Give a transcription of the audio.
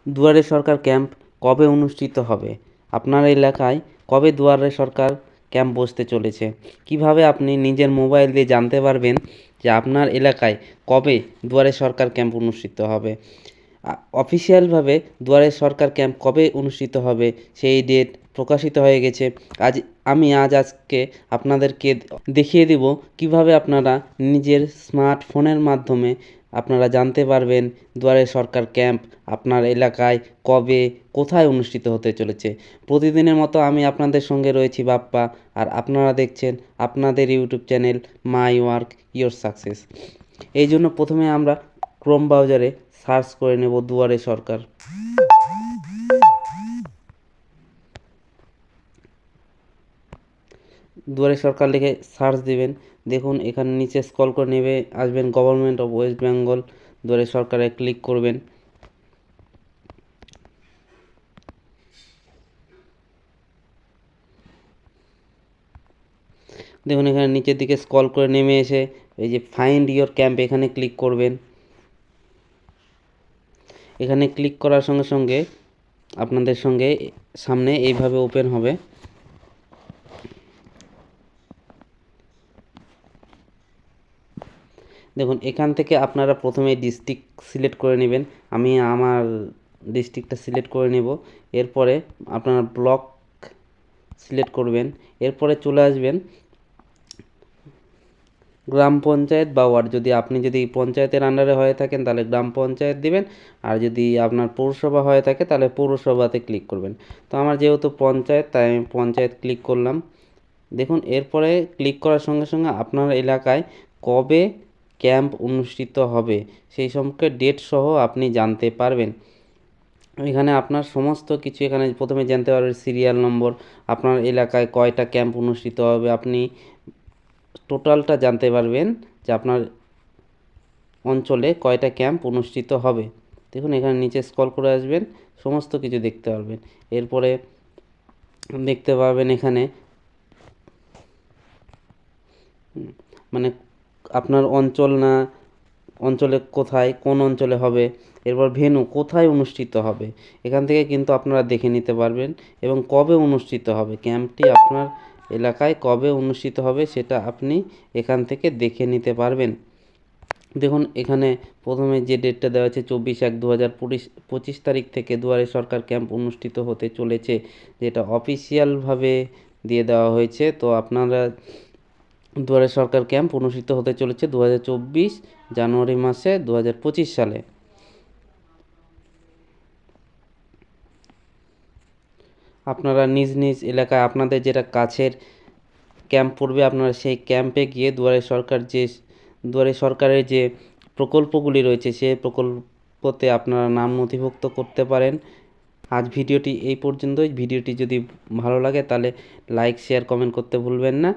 দুয়ারে সরকার ক্যাম্প কবে অনুষ্ঠিত হবে? আপনার এলাকায় কবে দুয়ারে সরকার ক্যাম্প বসতে চলেছে? কিভাবে আপনি নিজের মোবাইল দিয়ে জানতে পারবেন যে আপনার এলাকায় কবে দুয়ারে সরকার ক্যাম্প অনুষ্ঠিত হবে? অফিসিয়ালভাবে দুয়ারে সরকার ক্যাম্প কবে অনুষ্ঠিত হবে সেই ডেট প্রকাশিত হয়ে গেছে। আজকে আপনাদেরকে দেখিয়ে দেব কিভাবে আপনারা নিজের স্মার্টফোনের মাধ্যমে আপনারা জানতে পারবেন দুয়ারে সরকার ক্যাম্প আপনার এলাকায় কবে কোথায় অনুষ্ঠিত হতে চলেছে। প্রতিদিনের মতো আমি আপনাদের সঙ্গে রয়েছি বাপ্পা, আর আপনারা দেখছেন আপনাদের YouTube channel my work your success. এই জন্য প্রথমে আমরা ক্রোম ব্রাউজারে সার্চ করে নেব দুয়ারে সরকার। দুয়ারে সরকার লিখে সার্চ দেবেন। দেখুন এখানে নিচে স্ক্রল করে নেবে আসবেন গভর্নমেন্ট অফ ওয়েস্ট বেঙ্গল, দুয়ারে সরকারে ক্লিক করবেন। দেখুন এখানে নিচের দিকে স্ক্রল করে নেমে এসে এই যে ফাইন্ড ইয়োর ক্যাম্প এখানে ক্লিক করবেন। এখানে ক্লিক করার সঙ্গে সঙ্গে আপনাদের সঙ্গে সামনে এইভাবে ওপেন হবে। দেখুন এখান থেকে আপনারা প্রথমে ডিস্ট্রিক্ট সিলেক্ট করে নেবেন। আমি আমার ডিস্ট্রিক্টটা সিলেক্ট করে নেব। এরপরে আপনারা ব্লক সিলেক্ট করবেন। এরপরে চলে আসবেন গ্রাম পঞ্চায়েত বা ওয়ার্ড। যদি পঞ্চায়েতের আন্ডারে হয়ে থাকেন তাহলে গ্রাম পঞ্চায়েত দিবেন, আর যদি আপনার পৌরসভা হয়ে থাকে তাহলে পৌরসভাতে ক্লিক করবেন। তো আমার যেহেতু পঞ্চায়েত, তাই আমি পঞ্চায়েত ক্লিক করলাম। দেখুন এরপরে ক্লিক করার সঙ্গে সঙ্গে আপনার এলাকায় কবে ক্যাম্প অনুষ্ঠিত হবে সেই সম্পর্কে ডেট সহ আপনি জানতে পারবেন। এখানে আপনার সমস্ত কিছু এখানে প্রথমে জানতে পারবেন সিরিয়াল নম্বর, আপনার এলাকায় কয়টা ক্যাম্প অনুষ্ঠিত হবে, আপনি টোটালটা জানতে পারবেন যে আপনার অঞ্চলে কয়টা ক্যাম্প অনুষ্ঠিত হবে। দেখুন এখানে নিচে স্ক্রল করে আসবেন, সমস্ত কিছু দেখতে পারবেন। এরপরে দেখতে পাবেন এখানে মানে আপনার অঞ্চলে কোথায় কোন অঞ্চলে হবে, এরপর ভেন্যু কোথায় অনুষ্ঠিত হবে এখান থেকে কিন্তু আপনারা দেখে নিতে পারবেন, এবং কবে অনুষ্ঠিত হবে ক্যাম্পটি আপনার এলাকায় কবে অনুষ্ঠিত হবে সেটা আপনি এখান থেকে দেখে নিতে পারবেন। দেখুন এখানে প্রথমে যে ডেটটা দেওয়া আছে 24/1/2025 তারিখ থেকে দুয়ারে সরকার ক্যাম্প অনুষ্ঠিত হতে চলেছে, যেটা অফিসিয়ালভাবে দিয়ে দেওয়া হয়েছে। তো আপনারা দুয়ারে সরকার ক্যাম্প অনুষ্ঠিত হতে চলেছে 2024 জানুয়ারি মাসে 2025 সালে। আপনারা নিজ নিজ এলাকায় আপনাদের যেটা কাছের ক্যাম্প পড়বে আপনারা সেই ক্যাম্পে গিয়ে দুয়ারে সরকারের যে প্রকল্পগুলি রয়েছে সেই প্রকল্পতে আপনারা নাম নথিভুক্ত করতে পারেন। আজ ভিডিওটি এই পর্যন্তই। ভিডিওটি যদি ভালো লাগে তাহলে লাইক শেয়ার কমেন্ট করতে ভুলবেন না।